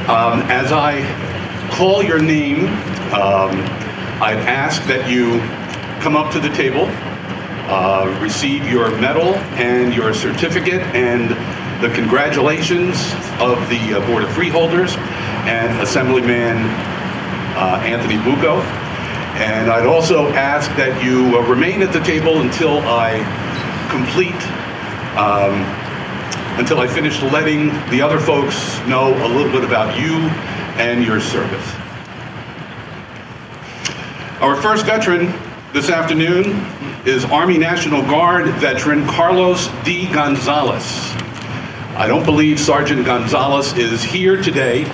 As I call your name, I'd ask that you come up to the table, receive your medal and your certificate and the congratulations of the Board of Freeholders and Assemblyman Anthony Bucco. And I'd also ask that you remain at the table until I finish letting the other folks know a little bit about you and your service. Our first veteran this afternoon is Army National Guard veteran Carlos D. Gonzalez. I don't believe Sergeant Gonzalez is here today,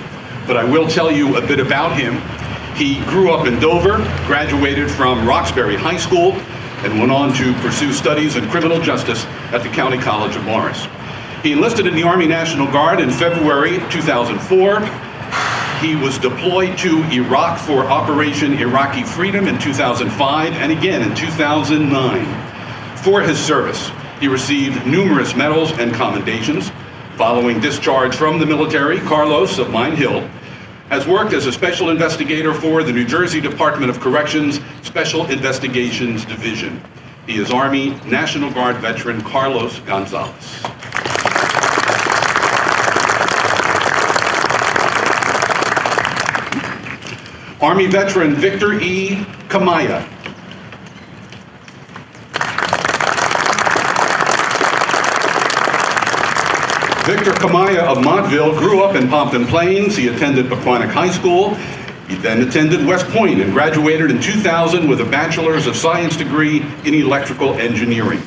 but I will tell you a bit about him. He grew up in Dover, graduated from Roxbury High School, and went on to pursue studies in criminal justice at the County College of Morris. He enlisted in the Army National Guard in February 2004. He was deployed to Iraq for Operation Iraqi Freedom in 2005 and again in 2009. For his service, he received numerous medals and commendations. Following discharge from the military, Carlos of Mine Hill has worked as a special investigator for the New Jersey Department of Corrections Special Investigations Division. He is Army National Guard veteran Carlos Gonzalez. Army veteran Victor E. Camaya. Victor Camaya of Montville grew up in Pompton Plains. He attended Pequannock High School. He then attended West Point and graduated in 2000 with a Bachelor's of Science degree in Electrical Engineering.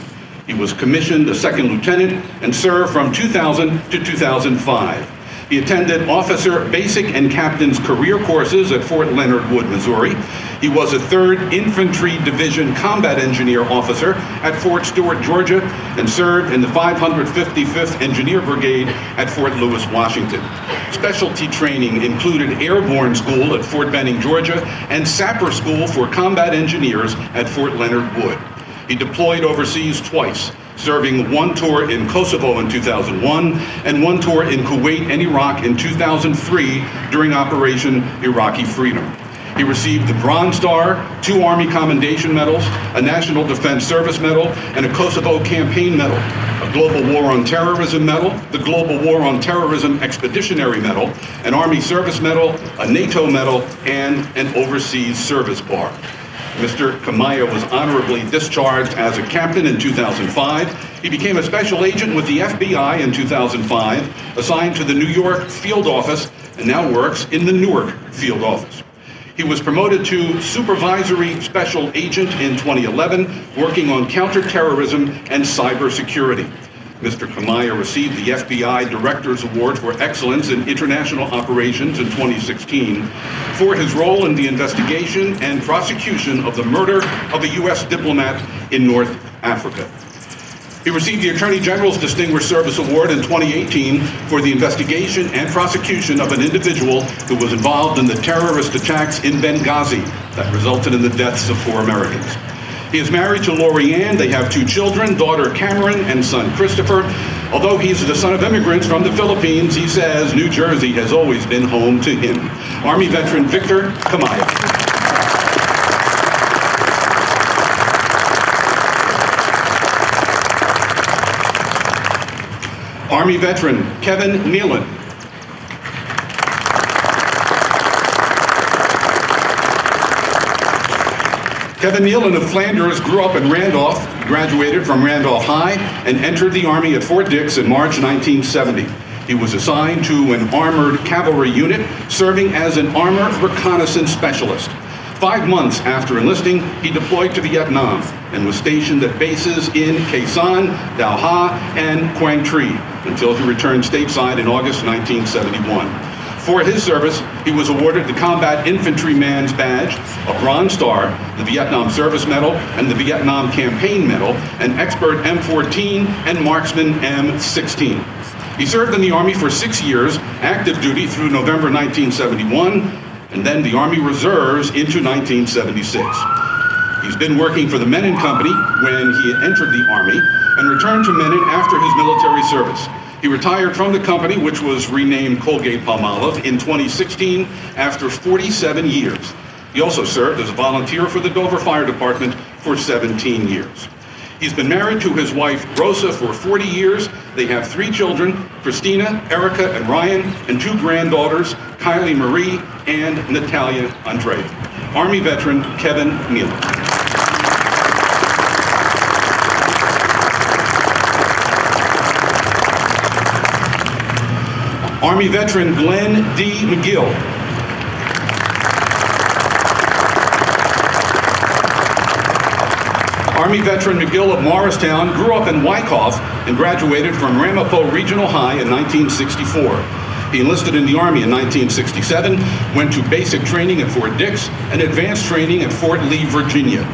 He was commissioned a second lieutenant and served from 2000 to 2005. He attended Officer Basic and Captain's Career Courses at Fort Leonard Wood, Missouri. He was a 3rd Infantry Division Combat Engineer Officer at Fort Stewart, Georgia, and served in the 555th Engineer Brigade at Fort Lewis, Washington. Specialty training included Airborne School at Fort Benning, Georgia, and Sapper School for Combat Engineers at Fort Leonard Wood. He deployed overseas twice, serving one tour in Kosovo in 2001 and one tour in Kuwait and Iraq in 2003 during Operation Iraqi Freedom. He received the Bronze Star, 2 Army Commendation Medals, a National Defense Service Medal, and a Kosovo Campaign Medal, a Global War on Terrorism Medal, the Global War on Terrorism Expeditionary Medal, an Army Service Medal, a NATO Medal, and an Overseas Service Bar. Mr. Camaya was honorably discharged as a captain in 2005. He became a special agent with the FBI in 2005, assigned to the New York field office, and now works in the Newark field office. He was promoted to supervisory special agent in 2011, working on counterterrorism and cybersecurity. Mr. Camaya received the FBI Director's Award for Excellence in International Operations in 2016 for his role in the investigation and prosecution of the murder of a U.S. diplomat in North Africa. He received the Attorney General's Distinguished Service Award in 2018 for the investigation and prosecution of an individual who was involved in the terrorist attacks in Benghazi that resulted in the deaths of 4 Americans. He is married to Lori Ann. They have 2 children, daughter Cameron and son Christopher. Although he's the son of immigrants from the Philippines, he says New Jersey has always been home to him. Army veteran Victor Camaya. Army veteran Kevin Nealon. Kevin Nealon of Flanders grew up in Randolph, graduated from Randolph High, and entered the Army at Fort Dix in March 1970. He was assigned to an armored cavalry unit, serving as an armor reconnaissance specialist. 5 months after enlisting, he deployed to Vietnam and was stationed at bases in Khe Sanh, Dao Ha, and Quang Tri until he returned stateside in August 1971. For his service, he was awarded the Combat Infantryman's Badge, a Bronze Star, the Vietnam Service Medal, and the Vietnam Campaign Medal, an Expert M14 and Marksman M16. He served in the Army for 6 years, active duty through November 1971, and then the Army Reserves into 1976. He's been working for the Menin Company when he entered the Army and returned to Menin after his military service. He retired from the company, which was renamed Colgate-Palmolive, in 2016 after 47 years. He also served as a volunteer for the Dover Fire Department for 17 years. He's been married to his wife, Rosa, for 40 years. They have 3 children, Christina, Erica, and Ryan, and 2 granddaughters, Kylie Marie and Natalia Andrea. Army veteran Kevin Nealon. Army veteran Glenn D. McGuill. Army veteran McGill of Morristown grew up in Wyckoff and graduated from Ramapo Regional High in 1964. He enlisted in the Army in 1967, went to basic training at Fort Dix and advanced training at Fort Lee, Virginia.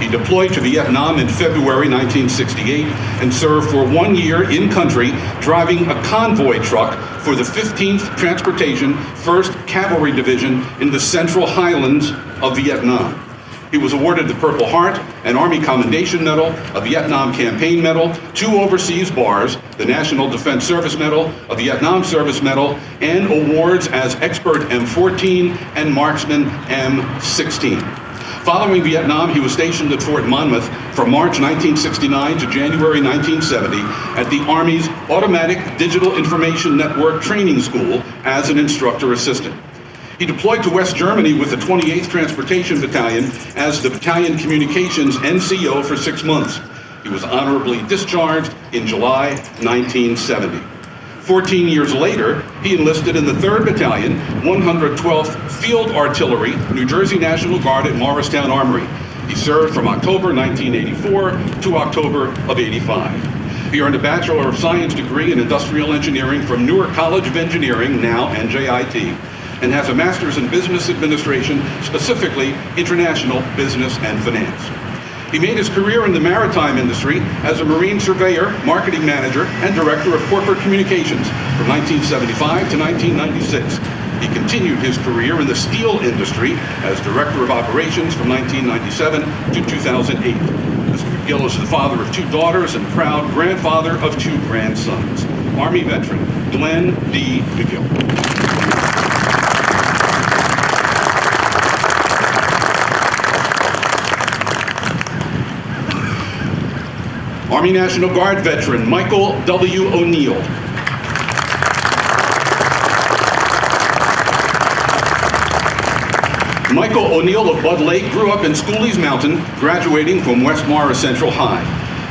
He deployed to Vietnam in February 1968 and served for 1 year in country driving a convoy truck for the 15th Transportation 1st Cavalry Division in the Central Highlands of Vietnam. He was awarded the Purple Heart, an Army Commendation Medal, a Vietnam Campaign Medal, 2 overseas bars, the National Defense Service Medal, a Vietnam Service Medal, and awards as Expert M14 and Marksman M16. Following Vietnam, he was stationed at Fort Monmouth from March 1969 to January 1970 at the Army's Automatic Digital Information Network Training School as an instructor assistant. He deployed to West Germany with the 28th Transportation Battalion as the Battalion Communications NCO for 6 months. He was honorably discharged in July 1970. 14 years later, he enlisted in the 3rd Battalion, 112th Field Artillery, New Jersey National Guard at Morristown Armory. He served from October 1984 to October of '85. He earned a Bachelor of Science degree in Industrial Engineering from Newark College of Engineering, now NJIT, and has a Master's in Business Administration, specifically International Business and Finance. He made his career in the maritime industry as a marine surveyor, marketing manager, and director of corporate communications from 1975 to 1996. He continued his career in the steel industry as director of operations from 1997 to 2008. Mr. McGill is the father of 2 daughters and proud grandfather of 2 grandsons. Army veteran Glenn D. McGill. Army National Guard veteran Michael W. O'Neill. Michael O'Neill of Bud Lake grew up in Schooley's Mountain, graduating from West Morris Central High.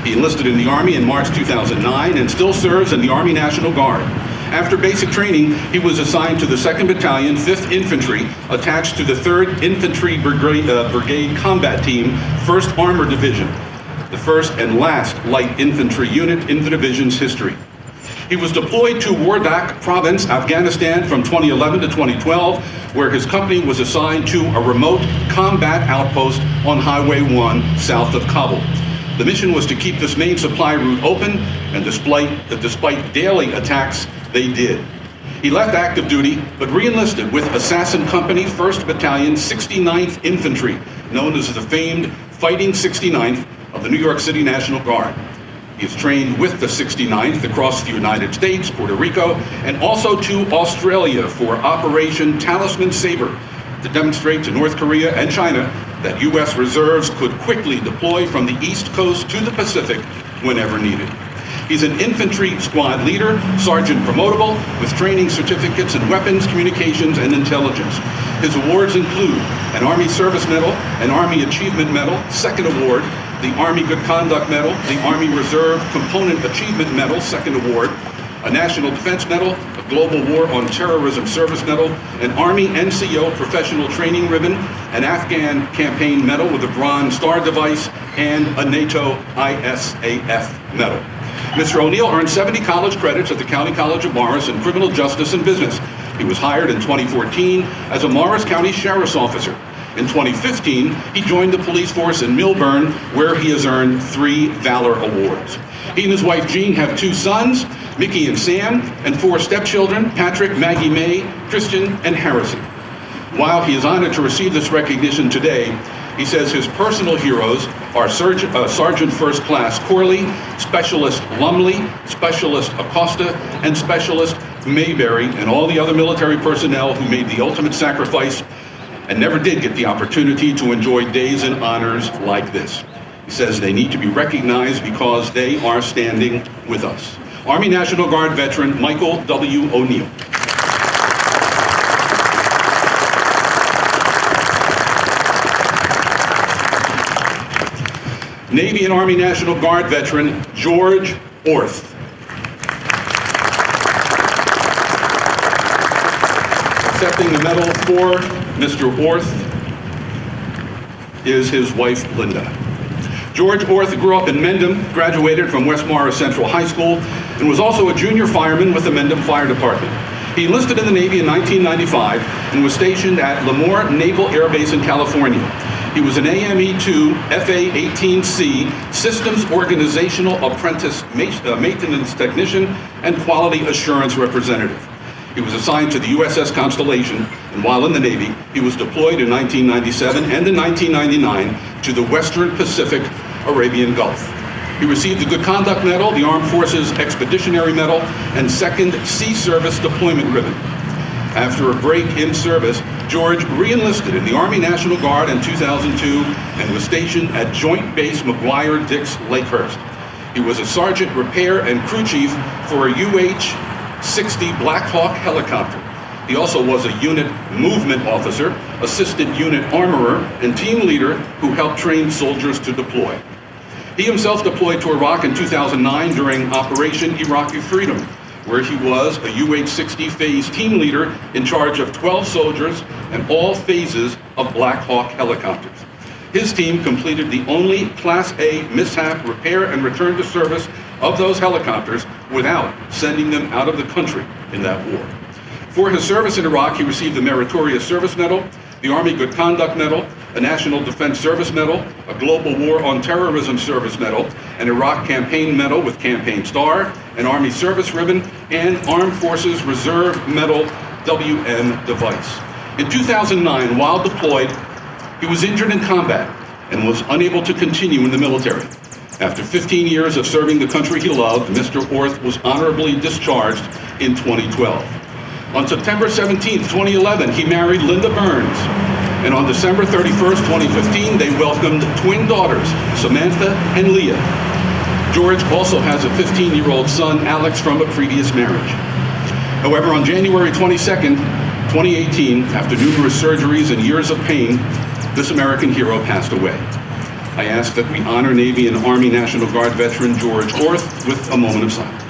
He enlisted in the Army in March 2009 and still serves in the Army National Guard. After basic training, he was assigned to the 2nd Battalion, 5th Infantry, attached to the 3rd Infantry Brigade Combat Team, 1st Armored Division, the first and last light infantry unit in the division's history. He was deployed to Wardak Province, Afghanistan from 2011 to 2012, where his company was assigned to a remote combat outpost on Highway 1 south of Kabul. The mission was to keep this main supply route open, and despite daily attacks, they did. He left active duty, but re-enlisted with Assassin Company, 1st Battalion, 69th Infantry, known as the famed Fighting 69th of the New York City National Guard. He is trained with the 69th across the United States, Puerto Rico, and also to Australia for Operation Talisman Sabre, to demonstrate to North Korea and China that U.S. reserves could quickly deploy from the East Coast to the Pacific whenever needed. He's an infantry squad leader, sergeant promotable, with training certificates in weapons, communications, and intelligence. His awards include an Army Service Medal, an Army Achievement Medal, 2nd Award, the Army Good Conduct Medal, the Army Reserve Component Achievement Medal, 2nd Award, a National Defense Medal, a Global War on Terrorism Service Medal, an Army NCO Professional Training Ribbon, an Afghan Campaign Medal with a Bronze Star device, and a NATO ISAF Medal. Mr. O'Neill earned 70 college credits at the County College of Morris in Criminal Justice and Business. He was hired in 2014 as a Morris County Sheriff's Officer. In 2015, he joined the police force in Millburn, where he has earned 3 Valor Awards. He and his wife Jean have 2 sons, Mickey and Sam, and 4 stepchildren, Patrick, Maggie May, Christian, and Harrison. While he is honored to receive this recognition today, he says his personal heroes are Sergeant First Class Corley, Specialist Lumley, Specialist Acosta, and Specialist Mayberry, and all the other military personnel who made the ultimate sacrifice and never did get the opportunity to enjoy days and honors like this. He says they need to be recognized because they are standing with us. Army National Guard veteran Michael W. O'Neill. Navy and Army National Guard veteran George Orth. Accepting the medal for Mr. Orth is his wife, Linda. George Orth grew up in Mendham, graduated from West Morris Central High School, and was also a junior fireman with the Mendham Fire Department. He enlisted in the Navy in 1995 and was stationed at Lemoore Naval Air Base in California. He was an AME-2 FA-18C Systems Organizational Apprentice Maintenance Technician and Quality Assurance Representative. He was assigned to the USS Constellation, and while in the Navy, he was deployed in 1997 and in 1999 to the Western Pacific Arabian Gulf. He received the Good Conduct Medal, the Armed Forces Expeditionary Medal, and 2nd Sea Service Deployment Ribbon. After a break in service, George re-enlisted in the Army National Guard in 2002 and was stationed at Joint Base McGuire-Dix Lakehurst. He was a sergeant repair and crew chief for a UH-60 Black Hawk helicopter. He also was a unit movement officer, assistant unit armorer, and team leader who helped train soldiers to deploy. He himself deployed to Iraq in 2009 during Operation Iraqi Freedom, where he was a UH-60 phase team leader in charge of 12 soldiers and all phases of Black Hawk helicopters. His team completed the only Class A mishap, repair, and return to service of those helicopters without sending them out of the country in that war. For his service in Iraq, he received the Meritorious Service Medal, the Army Good Conduct Medal, a National Defense Service Medal, a Global War on Terrorism Service Medal, an Iraq Campaign Medal with Campaign Star, an Army Service Ribbon, and Armed Forces Reserve Medal WN device. In 2009, while deployed, he was injured in combat and was unable to continue in the military. After 15 years of serving the country he loved, Mr. Orth was honorably discharged in 2012. On September 17, 2011, he married Linda Burns, and on December 31st, 2015, they welcomed twin daughters, Samantha and Leah. George also has a 15-year-old son, Alex, from a previous marriage. However, on January 22nd, 2018, after numerous surgeries and years of pain, this American hero passed away. I ask that we honor Navy and Army National Guard veteran George Orth with a moment of silence.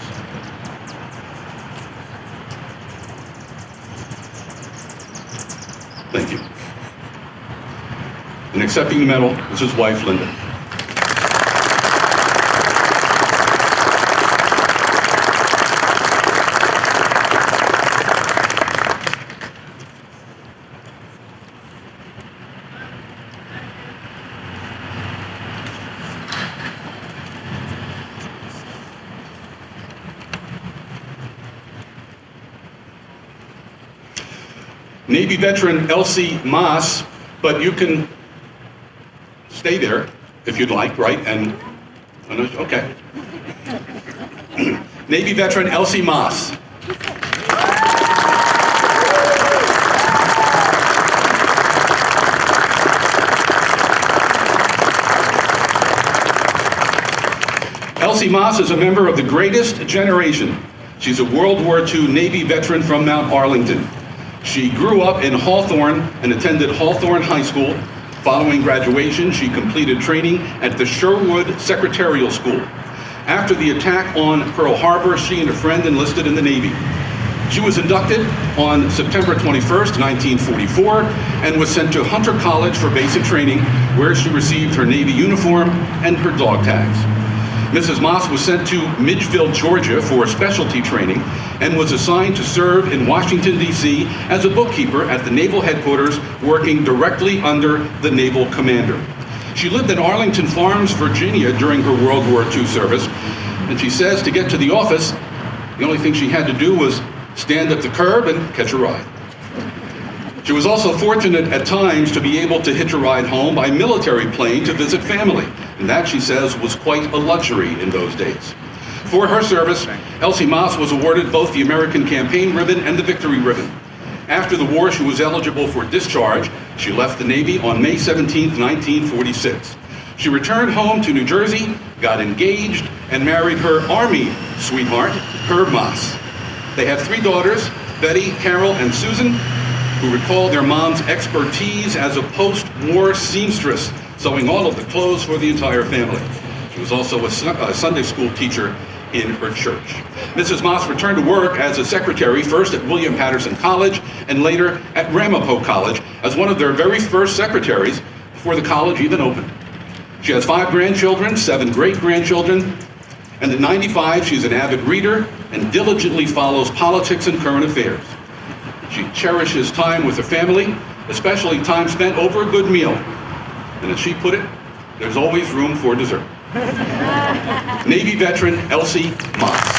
Thank you. And accepting the medal is his wife, Linda. Navy veteran Elsie Maas, but you can stay there if you'd like, right? And okay. Navy veteran Elsie Maas. Elsie Maas is a member of the greatest generation. She's a World War II Navy veteran from Mount Arlington. She grew up in Hawthorne and attended Hawthorne High School. Following graduation, she completed training at the Sherwood Secretarial School. After the attack on Pearl Harbor, she and a friend enlisted in the Navy. She was inducted on September 21st, 1944, and was sent to Hunter College for basic training, where she received her Navy uniform and her dog tags. Mrs. Maas was sent to Midgeville, Georgia for specialty training and was assigned to serve in Washington, D.C. as a bookkeeper at the Naval Headquarters, working directly under the Naval Commander. She lived in Arlington Farms, Virginia during her World War II service, and she says to get to the office, the only thing she had to do was stand at the curb and catch a ride. She was also fortunate at times to be able to hitch a ride home by military plane to visit family, And that, she says, was quite a luxury in those days. For her service, Elsie Maas was awarded both the American Campaign Ribbon and the Victory Ribbon. After the war, she was eligible for discharge. She left the Navy on May 17, 1946. She returned home to New Jersey, got engaged, and married her Army sweetheart, Herb Maas. They have 3 daughters, Betty, Carol, and Susan, who recall their mom's expertise as a post-war seamstress, sewing all of the clothes for the entire family. She was also a Sunday school teacher in her church. Mrs. Maas returned to work as a secretary, first at William Patterson College and later at Ramapo College as one of their very first secretaries before the college even opened. She has 5 grandchildren, 7 great-grandchildren, and at 95, she's an avid reader and diligently follows politics and current affairs. She cherishes time with her family, especially time spent over a good meal. And as she put it, there's always room for dessert. Navy veteran Elsie Maas.